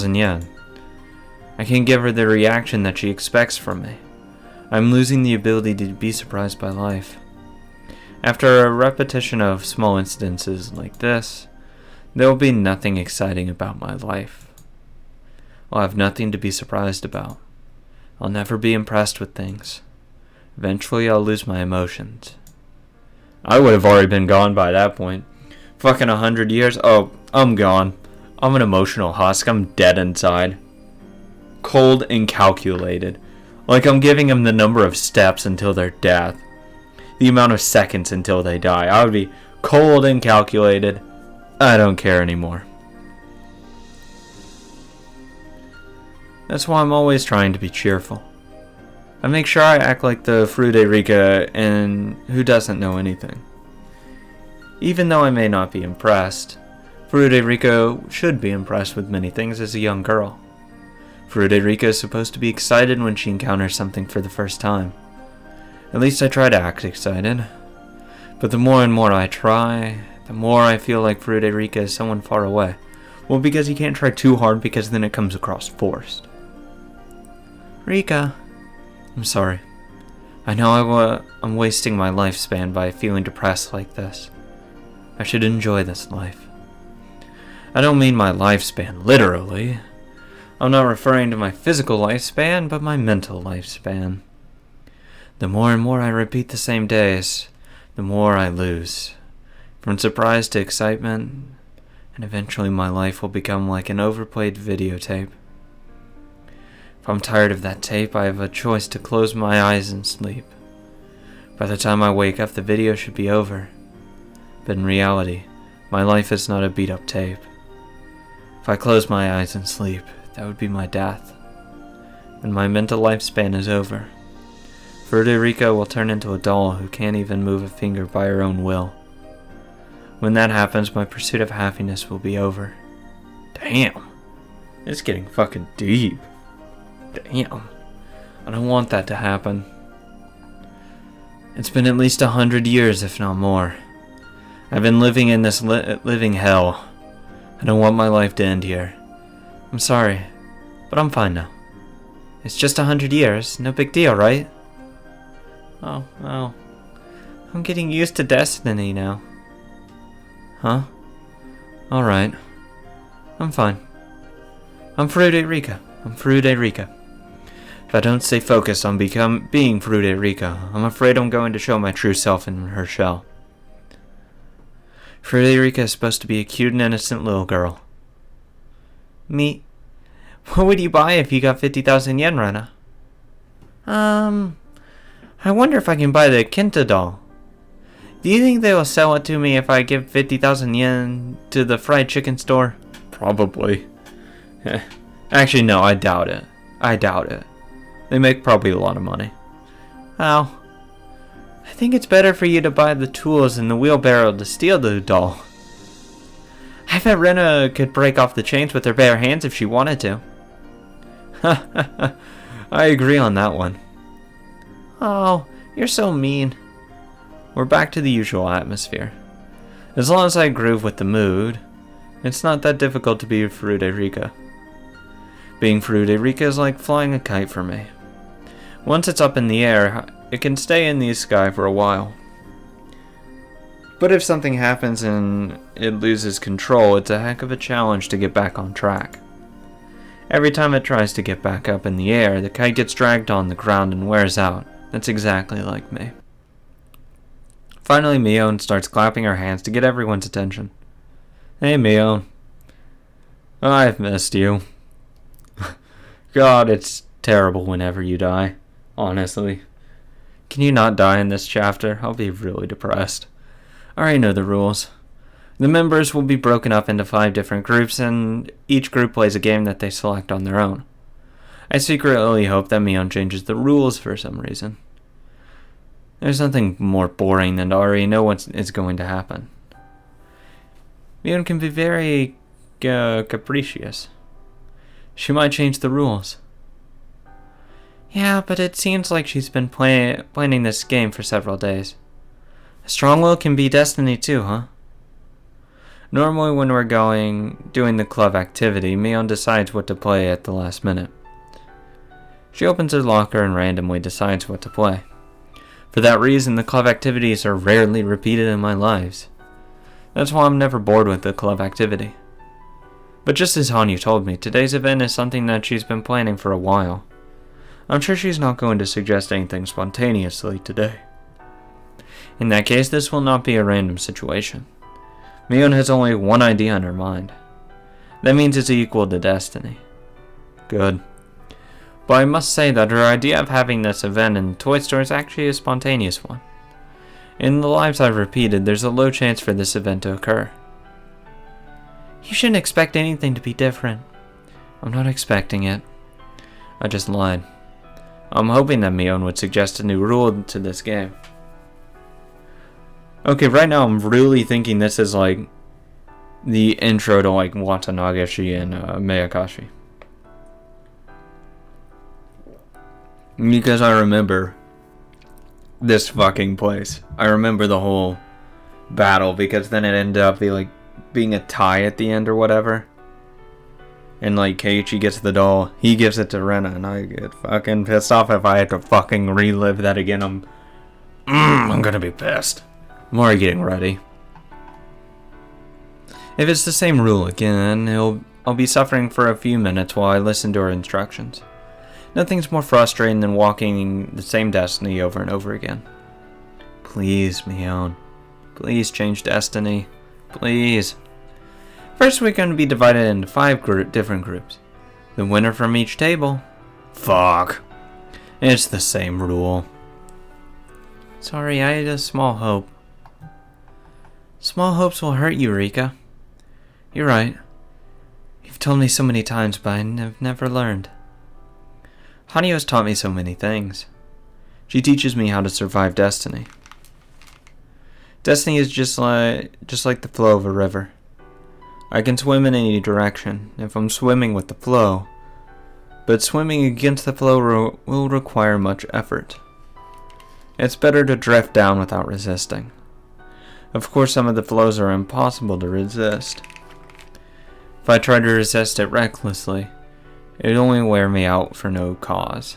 yen. I can't give her the reaction that she expects from me. I'm losing the ability to be surprised by life. After a repetition of small incidences like this, there will be nothing exciting about my life. I'll have nothing to be surprised about. I'll never be impressed with things. Eventually, I'll lose my emotions. I would have already been gone by that point. Fucking 100 years? Oh, I'm gone. I'm an emotional husk. I'm dead inside. Cold and calculated. Like I'm giving them the number of steps until their death. The amount of seconds until they die. I would be cold and calculated. I don't care anymore. That's why I'm always trying to be cheerful. I make sure I act like the Frederika and who doesn't know anything. Even though I may not be impressed, Frederika should be impressed with many things as a young girl. Frederika is supposed to be excited when she encounters something for the first time. At least I try to act excited. But the more and more I try, the more I feel like Frederika is someone far away. Well, because you can't try too hard because then it comes across forced. Rika. I'm sorry. I know I'm wasting my lifespan by feeling depressed like this. I should enjoy this life. I don't mean my lifespan literally. I'm not referring to my physical lifespan, but my mental lifespan. The more and more I repeat the same days, the more I lose. From surprise to excitement, and eventually my life will become like an overplayed videotape. If I'm tired of that tape, I have a choice to close my eyes and sleep. By the time I wake up, the video should be over. But in reality, my life is not a beat-up tape. If I close my eyes and sleep, that would be my death. When my mental lifespan is over, Frederika will turn into a doll who can't even move a finger by her own will. When that happens, my pursuit of happiness will be over. Damn. It's getting fucking deep. Damn. I don't want that to happen. It's been at least 100 years, if not more. I've been living in this living hell. I don't want my life to end here. I'm sorry, but I'm fine now. It's just 100 years, no big deal, right? Oh, well. I'm getting used to destiny now. Huh? Alright. I'm fine. I'm Frederika. If I don't stay focused on being Frederika, I'm afraid I'm going to show my true self in her shell. Frederika is supposed to be a cute and innocent little girl. Me? What would you buy if you got 50,000 yen, Rena? I wonder if I can buy the Kenta doll. Do you think they will sell it to me if I give 50,000 yen to the fried chicken store? Probably. Actually, no, I doubt it. They make probably a lot of money. Oh. I think it's better for you to buy the tools and the wheelbarrow to steal the doll. I bet Rena could break off the chains with her bare hands if she wanted to. I agree on that one. Oh, you're so mean. We're back to the usual atmosphere. As long as I groove with the mood, it's not that difficult to be Frederika. Being Frederika is like flying a kite for me. Once it's up in the air, it can stay in the sky for a while. But if something happens and it loses control, it's a heck of a challenge to get back on track. Every time it tries to get back up in the air, the kite gets dragged on the ground and wears out. That's exactly like me. Finally, Mion starts clapping her hands to get everyone's attention. Hey, Mion. I've missed you. God, it's terrible whenever you die. Honestly. Can you not die in this chapter? I'll be really depressed. I already know the rules. The members will be broken up into 5 different groups, and each group plays a game that they select on their own. I secretly hope that Mion changes the rules for some reason. There's nothing more boring than to already know what is going to happen. Mion can be very capricious. She might change the rules. Yeah, but it seems like she's been planning this game for several days. A strong will can be destiny too, huh? Normally when we're doing the club activity, Mion decides what to play at the last minute. She opens her locker and randomly decides what to play. For that reason, the club activities are rarely repeated in my lives. That's why I'm never bored with the club activity. But just as Hanyu told me, today's event is something that she's been planning for a while. I'm sure she's not going to suggest anything spontaneously today. In that case, this will not be a random situation. Mion has only one idea in her mind. That means it's equal to destiny. Good. But I must say that her idea of having this event in the toy store is actually a spontaneous one. In the lives I've repeated, there's a low chance for this event to occur. You shouldn't expect anything to be different. I'm not expecting it. I just lied. I'm hoping that Mion would suggest a new rule to this game. Okay, right now I'm really thinking this is like the intro to like Watanagashi and Miyakashi. Because I remember this fucking place. I remember the whole battle because then it ended up being a tie at the end or whatever. And like Keiichi gets the doll, he gives it to Rena, and I get fucking pissed off if I had to fucking relive that again. I'm gonna be pissed. I'm already getting ready. If it's the same rule again, I'll be suffering for a few minutes while I listen to her instructions. Nothing's more frustrating than walking the same destiny over and over again. Please, Mion. Please change destiny. Please. First, we're going to be divided into 5 different groups. The winner from each table. Fuck. It's the same rule. Sorry, I had a small hope. Small hopes will hurt you, Rika. You're right. You've told me so many times, but I've never learned. Hanyu has taught me so many things. She teaches me how to survive destiny. Destiny is just like the flow of a river. I can swim in any direction if I'm swimming with the flow, but swimming against the flow will require much effort. It's better to drift down without resisting. Of course, some of the flows are impossible to resist. If I try to resist it recklessly, it'd only wear me out for no cause.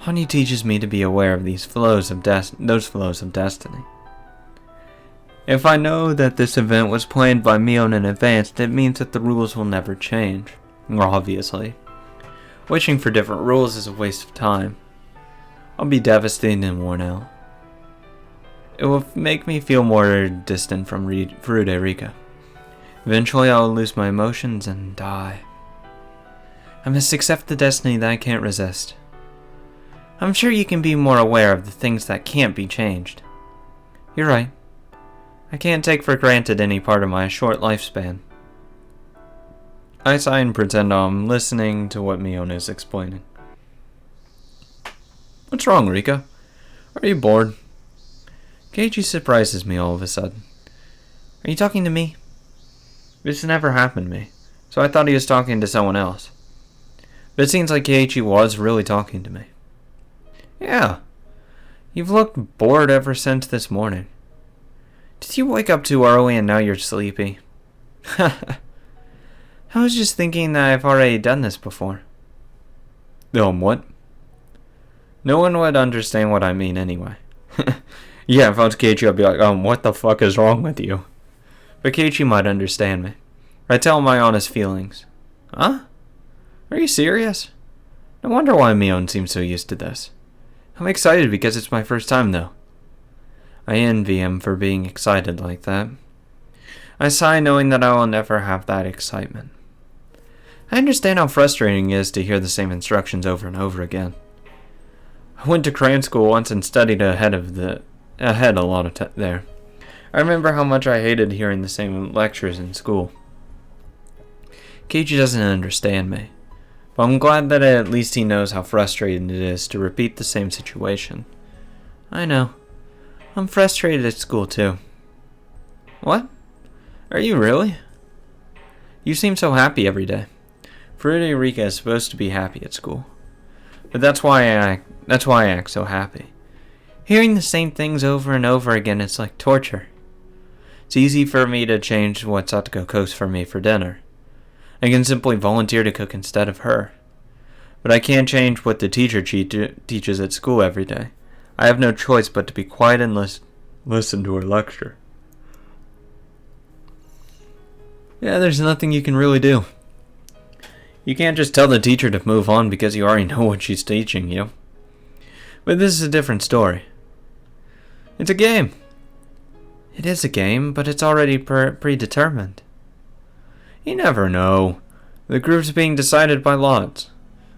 Hanyu teaches me to be aware of those flows of destiny. If I know that this event was planned by Mion in advance, it means that the rules will never change. Obviously. Wishing for different rules is a waste of time. I'll be devastated and worn out. It will make me feel more distant from Furude Rika. Eventually I will lose my emotions and die. I must accept the destiny that I can't resist. I'm sure you can be more aware of the things that can't be changed. You're right. I can't take for granted any part of my short lifespan. I sigh and pretend I'm listening to what Mion is explaining. What's wrong, Rika? Are you bored? Keiichi surprises me all of a sudden. Are you talking to me? This never happened to me, so I thought he was talking to someone else. But it seems like Keiichi was really talking to me. Yeah, you've looked bored ever since this morning. Did you wake up too early and now you're sleepy? I was just thinking that I've already done this before. What? No one would understand what I mean anyway. Yeah, if I was Keiichi, I'd be like, what the fuck is wrong with you? But Keiichi might understand me. I tell him my honest feelings. Huh? Are you serious? No wonder why Mion seems so used to this. I'm excited because it's my first time though. I envy him for being excited like that. I sigh knowing that I will never have that excitement. I understand how frustrating it is to hear the same instructions over and over again. I went to crayon school once and studied ahead a lot of there. I remember how much I hated hearing the same lectures in school. Keiichi doesn't understand me, but I'm glad that at least he knows how frustrating it is to repeat the same situation. I know. I'm frustrated at school too. What? Are you really? You seem so happy every day. Furude Rika is supposed to be happy at school. But that's why I act so happy. Hearing the same things over and over again is like torture. It's easy for me to change what Satoko cooks for me for dinner. I can simply volunteer to cook instead of her. But I can't change what the teacher teaches at school every day. I have no choice but to be quiet and listen to her lecture. Yeah, there's nothing you can really do. You can't just tell the teacher to move on because you already know what she's teaching you. But this is a different story. It's a game. It is a game, but it's already predetermined. You never know. The group's being decided by lots.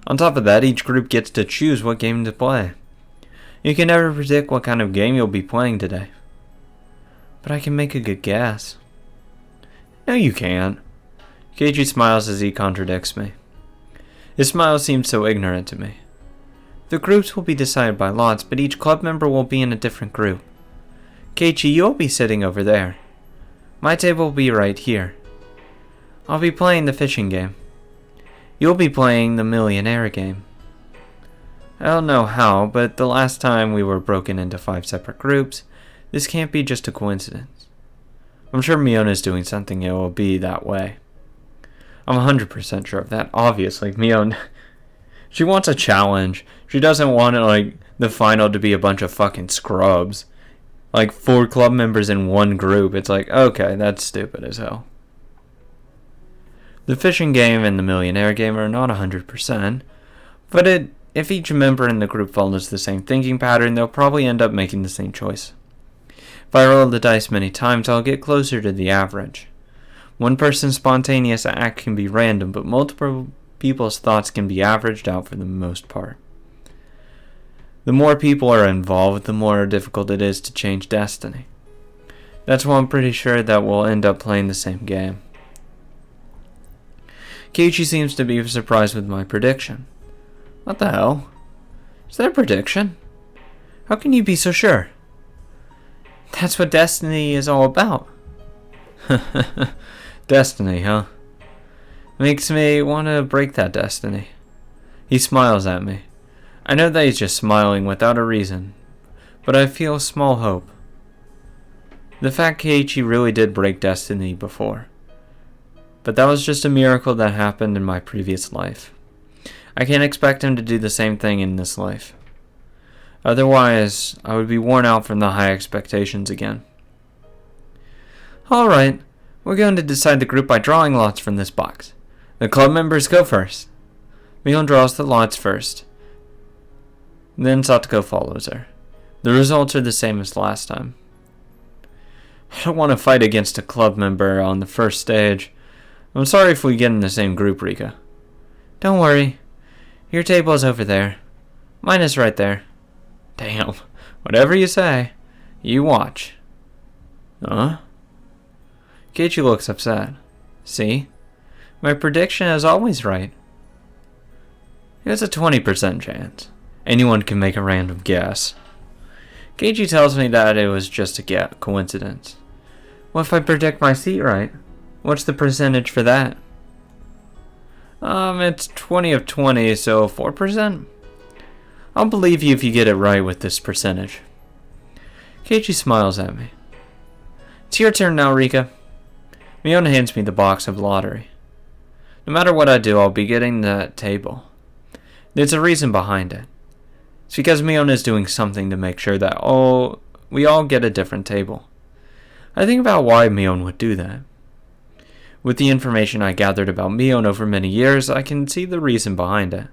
On top of that, each group gets to choose what game to play. You can never predict what kind of game you'll be playing today. But I can make a good guess. No, you can't. Keiichi smiles as he contradicts me. His smile seems so ignorant to me. The groups will be decided by lots, but each club member will be in a different group. Keiichi, you'll be sitting over there. My table will be right here. I'll be playing the fishing game. You'll be playing the millionaire game. I don't know how, but the last time we were broken into 5 separate groups, this can't be just a coincidence. I'm sure Miona's doing something it will be that way. I'm 100% sure of that. Obviously, Miona, she wants a challenge. She doesn't want it, the final to be a bunch of fucking scrubs. 4 club members in one group. It's okay, that's stupid as hell. The fishing game and the millionaire game are not 100%, but if each member in the group follows the same thinking pattern, they'll probably end up making the same choice. If I roll the dice many times, I'll get closer to the average. One person's spontaneous act can be random, but multiple people's thoughts can be averaged out for the most part. The more people are involved, the more difficult it is to change destiny. That's why I'm pretty sure that we'll end up playing the same game. Keiichi seems to be surprised with my prediction. What the hell? Is that a prediction? How can you be so sure? That's what destiny is all about. Destiny, huh? Makes me want to break that destiny. He smiles at me. I know that he's just smiling without a reason, but I feel small hope. The fact Keiichi really did break destiny before. But that was just a miracle that happened in my previous life. I can't expect him to do the same thing in this life. Otherwise, I would be worn out from the high expectations again. Alright, we're going to decide the group by drawing lots from this box. The club members go first. Mion draws the lots first. Then Satoko follows her. The results are the same as last time. I don't want to fight against a club member on the first stage. I'm sorry if we get in the same group, Rika. Don't worry. Your table is over there. Mine is right there. Damn. Whatever you say. You watch. Huh? Keiichi looks upset. See? My prediction is always right. It's a 20% chance. Anyone can make a random guess. Keiichi tells me that it was just a coincidence. What if I predict my seat right? What's the percentage for that? It's 20 of 20, so 4%? I'll believe you if you get it right with this percentage. Keiichi smiles at me. It's your turn now, Rika. Miona hands me the box of lottery. No matter what I do, I'll be getting that table. There's a reason behind it. It's because Miona is doing something to make sure that we all get a different table. I think about why Mion would do that. With the information I gathered about Mion over many years, I can see the reason behind it.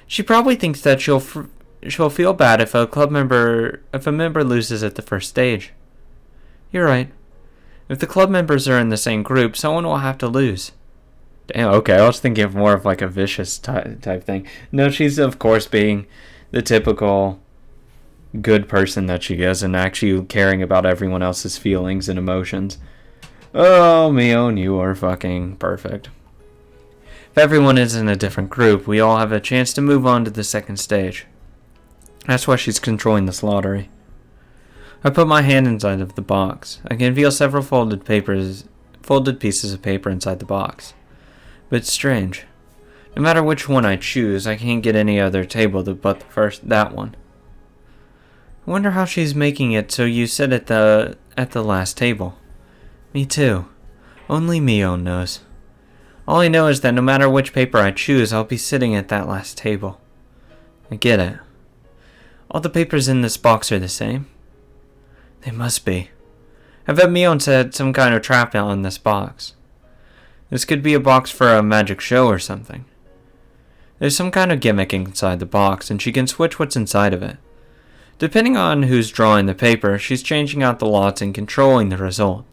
She probably thinks that she'll feel bad if a member loses at the first stage. You're right. If the club members are in the same group, someone will have to lose. Damn, okay, I was thinking of more of a vicious type thing. No, she's of course being the typical good person that she is and actually caring about everyone else's feelings and emotions. Oh, Mion, you are fucking perfect. If everyone is in a different group, we all have a chance to move on to the second stage. That's why she's controlling this lottery. I put my hand inside of the box. I can feel several folded pieces of paper inside the box. But it's strange. No matter which one I choose, I can't get any other table but that one. I wonder how she's making it so you sit at at the last table. Me too. Only Mio knows. All I know is that no matter which paper I choose, I'll be sitting at that last table. I get it. All the papers in this box are the same? They must be. I bet Mion set some kind of trap on this box. This could be a box for a magic show or something. There's some kind of gimmick inside the box, and she can switch what's inside of it. Depending on who's drawing the paper, she's changing out the lots and controlling the result.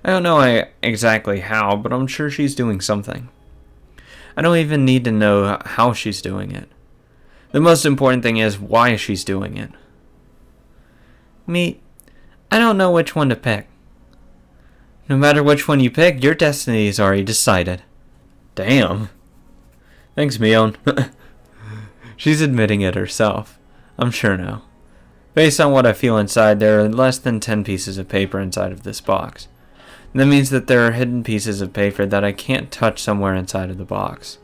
I don't know exactly how, but I'm sure she's doing something. I don't even need to know how she's doing it. The most important thing is why she's doing it. I don't know which one to pick. No matter which one you pick, your destiny is already decided. Damn. Thanks, Mion. She's admitting it herself. I'm sure now. Based on what I feel inside, there are less than 10 pieces of paper inside of this box. That means that there are hidden pieces of paper that I can't touch somewhere inside of the box.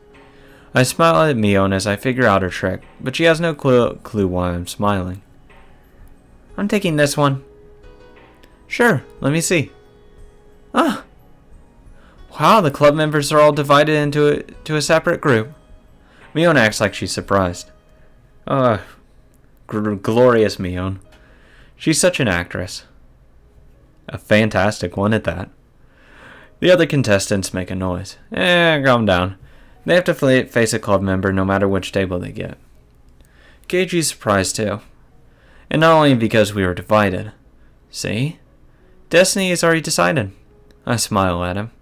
I smile at Mion as I figure out her trick, but she has no clue why I'm smiling. I'm taking this one. Sure, let me see. Ah! Wow, the club members are all divided into a separate group. Mion acts like she's surprised. Glorious Mion. She's such an actress. A fantastic one at that. The other contestants make a noise. Calm down. They have to face a club member no matter which table they get. Keiichi's surprised too. And not only because we were divided. See? Destiny is already decided. I smile at him.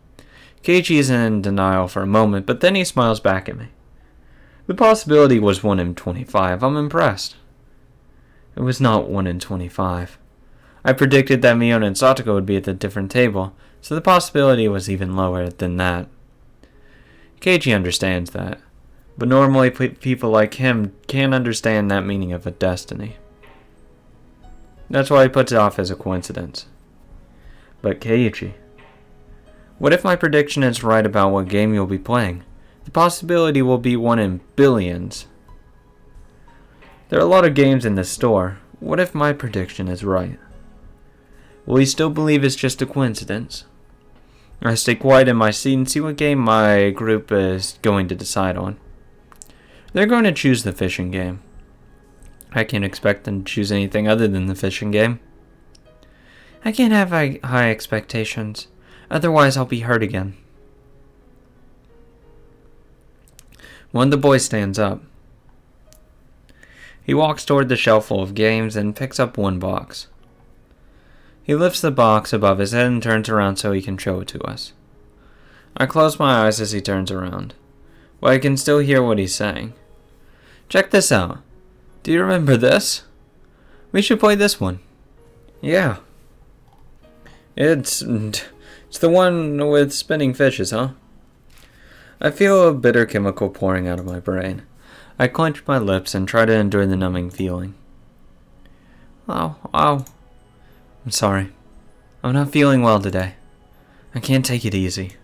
Keiichi is in denial for a moment, but then he smiles back at me. The possibility was 1 in 25. I'm impressed. It was not 1 in 25. I predicted that Mion and Satoko would be at a different table, so the possibility was even lower than that. Keiichi understands that, but normally people like him can't understand that meaning of a destiny. That's why he puts it off as a coincidence. But Keiichi, what if my prediction is right about what game you'll be playing? The possibility will be 1 in billions. There are a lot of games in this store. What if my prediction is right? Will you still believe it's just a coincidence? I stay quiet in my seat and see what game my group is going to decide on. They're going to choose the fishing game. I can't expect them to choose anything other than the fishing game. I can't have high expectations. Otherwise I'll be hurt again. One of the boys stands up. He walks toward the shelf full of games and picks up one box. He lifts the box above his head and turns around so he can show it to us. I close my eyes as he turns around, but I can still hear what he's saying. Check this out. Do you remember this? We should play this one. Yeah. It's the one with spinning fishes, huh? I feel a bitter chemical pouring out of my brain. I clench my lips and try to endure the numbing feeling. Ow. I'm sorry. I'm not feeling well today. I can't take it easy.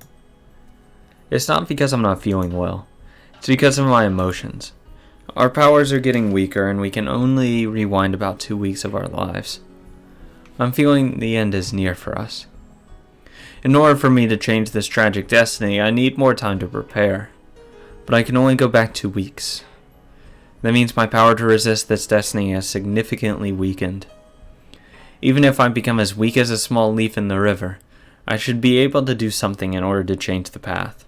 It's not because I'm not feeling well. It's because of my emotions. Our powers are getting weaker and we can only rewind about 2 weeks of our lives. I'm feeling the end is near for us. In order for me to change this tragic destiny, I need more time to prepare. But I can only go back 2 weeks. That means my power to resist this destiny has significantly weakened. Even if I become as weak as a small leaf in the river, I should be able to do something in order to change the path.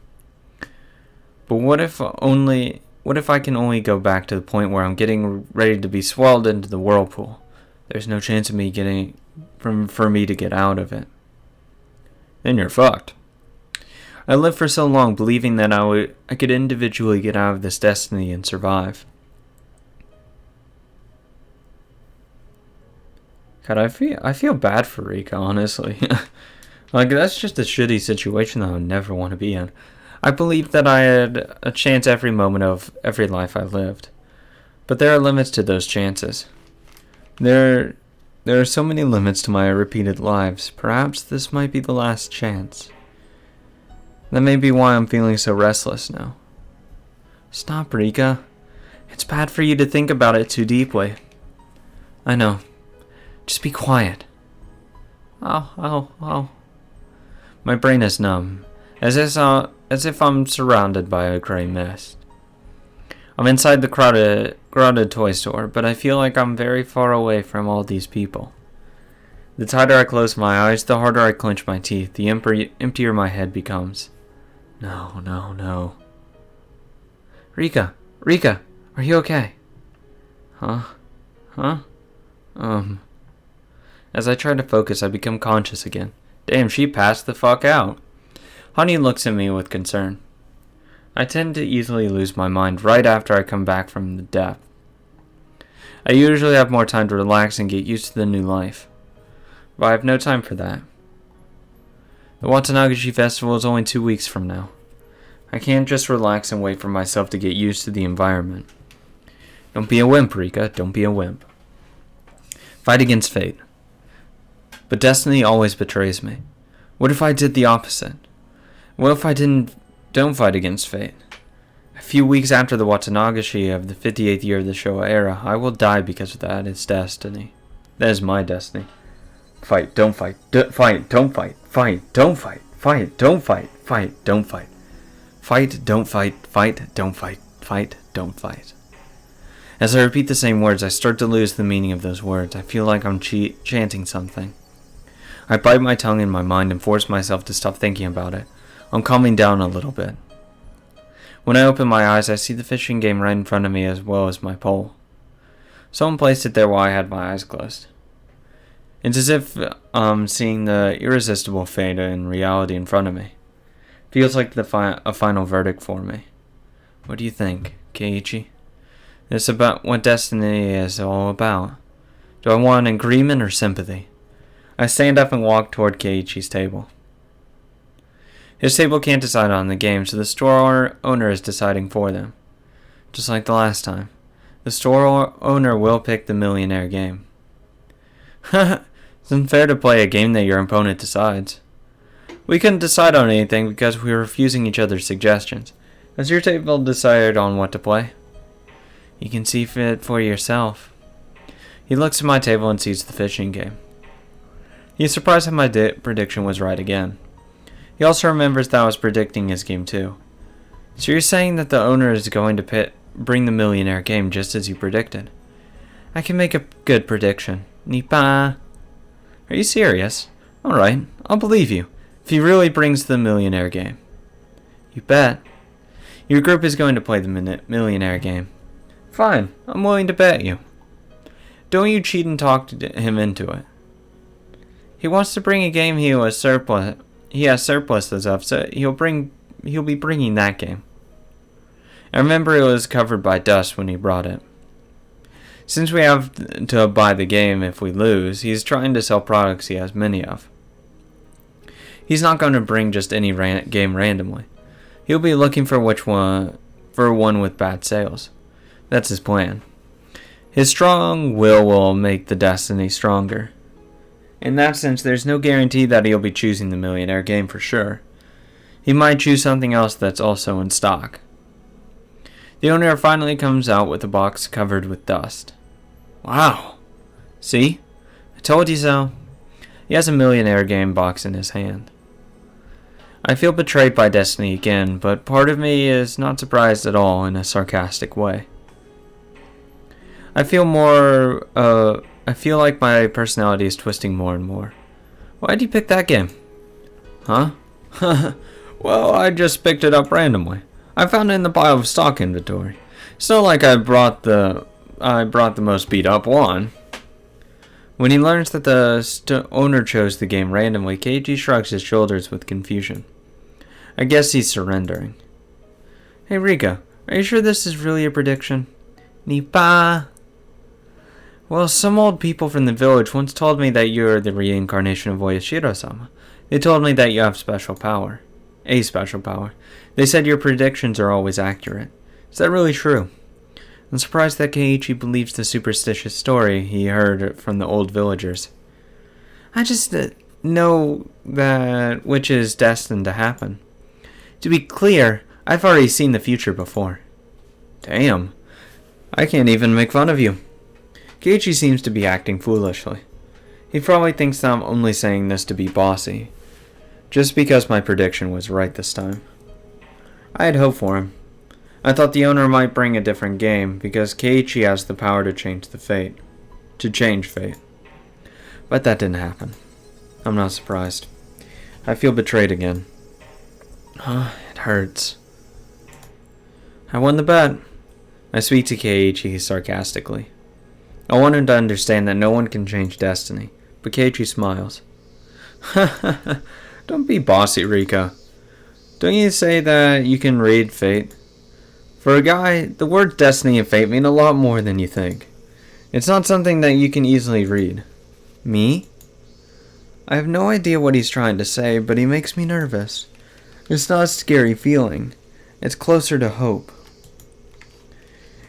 But what if I can only go back to the point where I'm getting ready to be swallowed into the whirlpool? There's no chance of me for me to get out of it. Then you're fucked. I lived for so long believing that I could individually get out of this destiny and survive. God, I feel bad for Rika, honestly. Like, that's just a shitty situation that I would never want to be in. I believed that I had a chance every moment of every life I lived. But there are limits to those chances. There are so many limits to my repeated lives. Perhaps this might be the last chance. That may be why I'm feeling so restless now. Stop, Rika. It's bad for you to think about it too deeply. I know. Just be quiet. Ow. My brain is numb, as if I'm surrounded by a gray mist. I'm inside the crowded toy store, but I feel like I'm very far away from all these people. The tighter I close my eyes, the harder I clench my teeth, the emptier my head becomes. No. Rika, are you okay? Huh? As I try to focus, I become conscious again. Damn, she passed the fuck out. Honey looks at me with concern. I tend to easily lose my mind right after I come back from the depth. I usually have more time to relax and get used to the new life, but I have no time for that. The Watanagashi Festival is only 2 weeks from now. I can't just relax and wait for myself to get used to the environment. Don't be a wimp, Rika. Don't be a wimp. Fight against fate. But destiny always betrays me. What if I did the opposite? What if I don't fight against fate? A few weeks after the Watanagashi of the 58th year of the Showa era, I will die because that is destiny. That is my destiny. Fight, don't fight. Fight, don't fight. Fight, don't fight. Fight, don't fight. Fight, don't fight. Fight, don't fight. Fight, don't fight. Fight, don't fight. As I repeat the same words, I start to lose the meaning of those words. I feel like I'm chanting something. I bite my tongue in my mind and force myself to stop thinking about it. I'm calming down a little bit. When I open my eyes, I see the fishing game right in front of me as well as my pole. Someone placed it there while I had my eyes closed. It's as if I'm seeing the irresistible fate in reality in front of me. Feels like a final verdict for me. What do you think, Keiichi? It's about what destiny is all about. Do I want agreement or sympathy? I stand up and walk toward Keiichi's table. His table can't decide on the game, so the store owner is deciding for them. Just like the last time. The store owner will pick the millionaire game. It's unfair to play a game that your opponent decides. We couldn't decide on anything because we were refusing each other's suggestions. Has your table decided on what to play? You can see it for yourself. He looks at my table and sees the fishing game. He is surprised that my prediction was right again. He also remembers that I was predicting his game too. So you're saying that the owner is going to bring the millionaire game just as you predicted? I can make a good prediction. Nipa. Are you serious? Alright, I'll believe you. If he really brings the millionaire game. You bet. Your group is going to play the millionaire game. Fine, I'm willing to bet you. Don't you cheat and talk him into it. He wants to bring a game he has surpluses of, so he'll be bringing that game. I remember it was covered by dust when he brought it. Since we have to buy the game if we lose, he's trying to sell products he has many of. He's not going to bring just any game randomly. He'll be looking for one with bad sales. That's his plan. His strong will make the destiny stronger. In that sense, there's no guarantee that he'll be choosing the millionaire game for sure. He might choose something else that's also in stock. The owner finally comes out with a box covered with dust. Wow! See? I told you so. He has a millionaire game box in his hand. I feel betrayed by destiny again, but part of me is not surprised at all in a sarcastic way. I feel like my personality is twisting more and more. Why'd you pick that game? Huh? Well, I just picked it up randomly. I found it in the pile of stock inventory. It's not like I brought the most beat up one. When he learns that the owner chose the game randomly, Keiichi shrugs his shoulders with confusion. I guess he's surrendering. Hey Rika, are you sure this is really a prediction? Nipa. Well, some old people from the village once told me that you're the reincarnation of Oyashiro-sama. They told me that you have special power. A special power. They said your predictions are always accurate. Is that really true? I'm surprised that Keiichi believes the superstitious story he heard from the old villagers. I just know that which is destined to happen. To be clear, I've already seen the future before. Damn. I can't even make fun of you. Keiichi seems to be acting foolishly. He probably thinks that I'm only saying this to be bossy, just because my prediction was right this time. I had hope for him. I thought the owner might bring a different game, because Keiichi has the power to change fate. But that didn't happen. I'm not surprised. I feel betrayed again. It hurts. I won the bet. I speak to Keiichi sarcastically. I want him to understand that no one can change destiny, but Keiichi smiles. Don't be bossy, Rika. Don't you say that you can read fate? For a guy, the words destiny and fate mean a lot more than you think. It's not something that you can easily read. Me? I have no idea what he's trying to say, but he makes me nervous. It's not a scary feeling. It's closer to hope.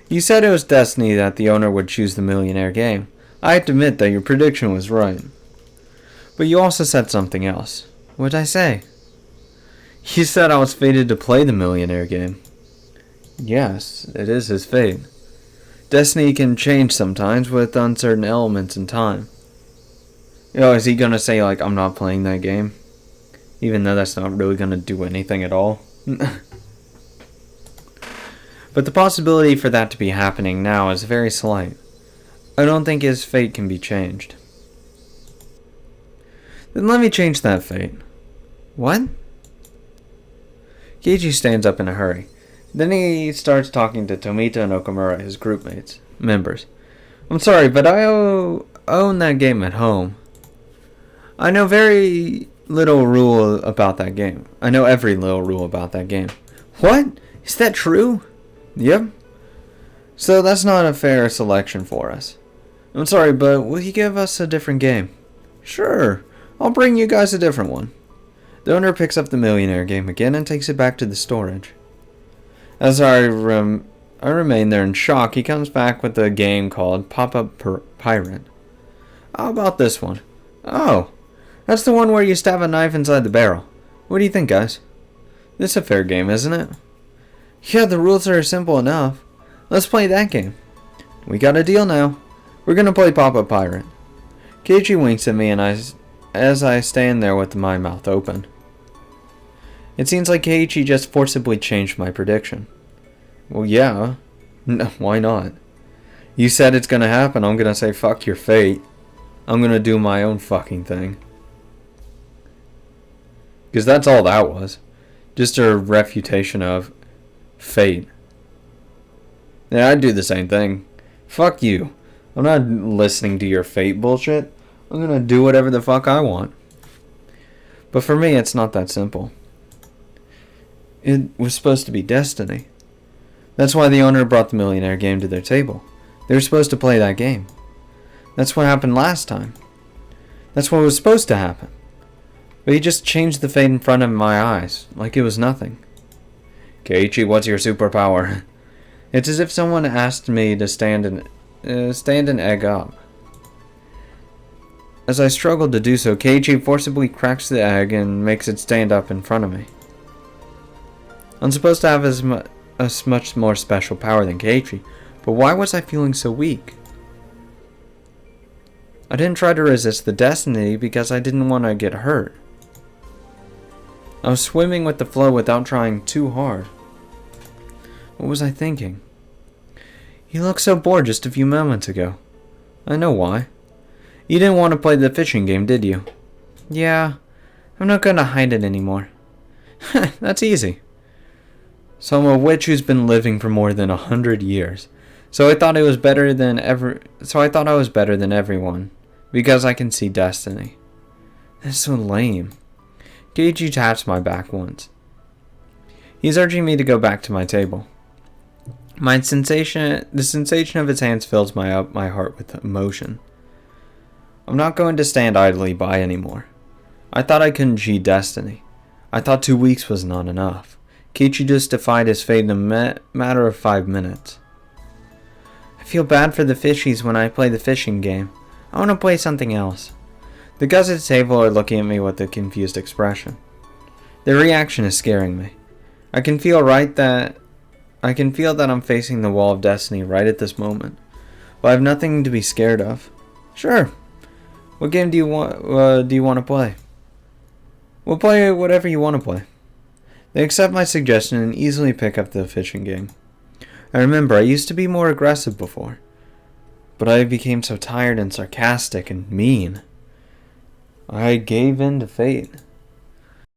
You said it was destiny that the owner would choose the millionaire game. I have to admit that your prediction was right. But you also said something else. What did I say? You said I was fated to play the millionaire game. Yes, it is his fate. Destiny can change sometimes with uncertain elements in time. Is he gonna say, like, I'm not playing that game? Even though that's not really gonna do anything at all? But the possibility for that to be happening now is very slight. I don't think his fate can be changed. Then let me change that fate. What? Keiichi stands up in a hurry. Then he starts talking to Tomita and Okamura, his group members. I'm sorry, but I own that game at home. I know very little rule about that game. I know every little rule about that game. What? Is that true? Yep. So that's not a fair selection for us. I'm sorry, but will you give us a different game? Sure. I'll bring you guys a different one. The owner picks up the millionaire game again and takes it back to the storage. As I remain there in shock, he comes back with a game called Pop-Up Pirate. How about this one? Oh, that's the one where you stab a knife inside the barrel. What do you think, guys? This is a fair game, isn't it? Yeah, the rules are simple enough. Let's play that game. We got a deal now. We're gonna play Pop-Up Pirate. Keiichi winks at me as I stand there with my mouth open. It seems like Keiichi just forcibly changed my prediction. Well, yeah. No, why not? You said it's gonna happen. I'm gonna say fuck your fate. I'm gonna do my own fucking thing. Because that's all that was. Just a refutation of fate. Yeah, I'd do the same thing. Fuck you. I'm not listening to your fate bullshit. I'm gonna do whatever the fuck I want. But for me, it's not that simple. It was supposed to be destiny. That's why the owner brought the millionaire game to their table. They were supposed to play that game. That's what happened last time. That's what was supposed to happen. But he just changed the fate in front of my eyes, like it was nothing. Keiichi, what's your superpower? It's as if someone asked me to stand an egg up. As I struggled to do so, Keiichi forcibly cracks the egg and makes it stand up in front of me. I'm supposed to have a much more special power than Keiichi, but why was I feeling so weak? I didn't try to resist the destiny because I didn't want to get hurt. I was swimming with the flow without trying too hard. What was I thinking? You looked so bored just a few moments ago. I know why. You didn't want to play the fishing game, did you? Yeah, I'm not going to hide it anymore. That's easy. So I'm a witch who's been living for more than 100 years. So I thought I was better than everyone, because I can see destiny. That's so lame. Keiichi taps my back once. He's urging me to go back to my table. The sensation of his hands fills my heart with emotion. I'm not going to stand idly by anymore. I thought I couldn't cheat destiny. I thought 2 weeks was not enough. Keiichi just defied his fate in a matter of 5 minutes. I feel bad for the fishies when I play the fishing game. I want to play something else. The guys at the table are looking at me with a confused expression. Their reaction is scaring me. I can feel that I'm facing the wall of destiny right at this moment. But I have nothing to be scared of. Sure. What game do you want to play? We'll play whatever you want to play. They accept my suggestion and easily pick up the fishing game. I remember I used to be more aggressive before, but I became so tired and sarcastic and mean. I gave in to fate.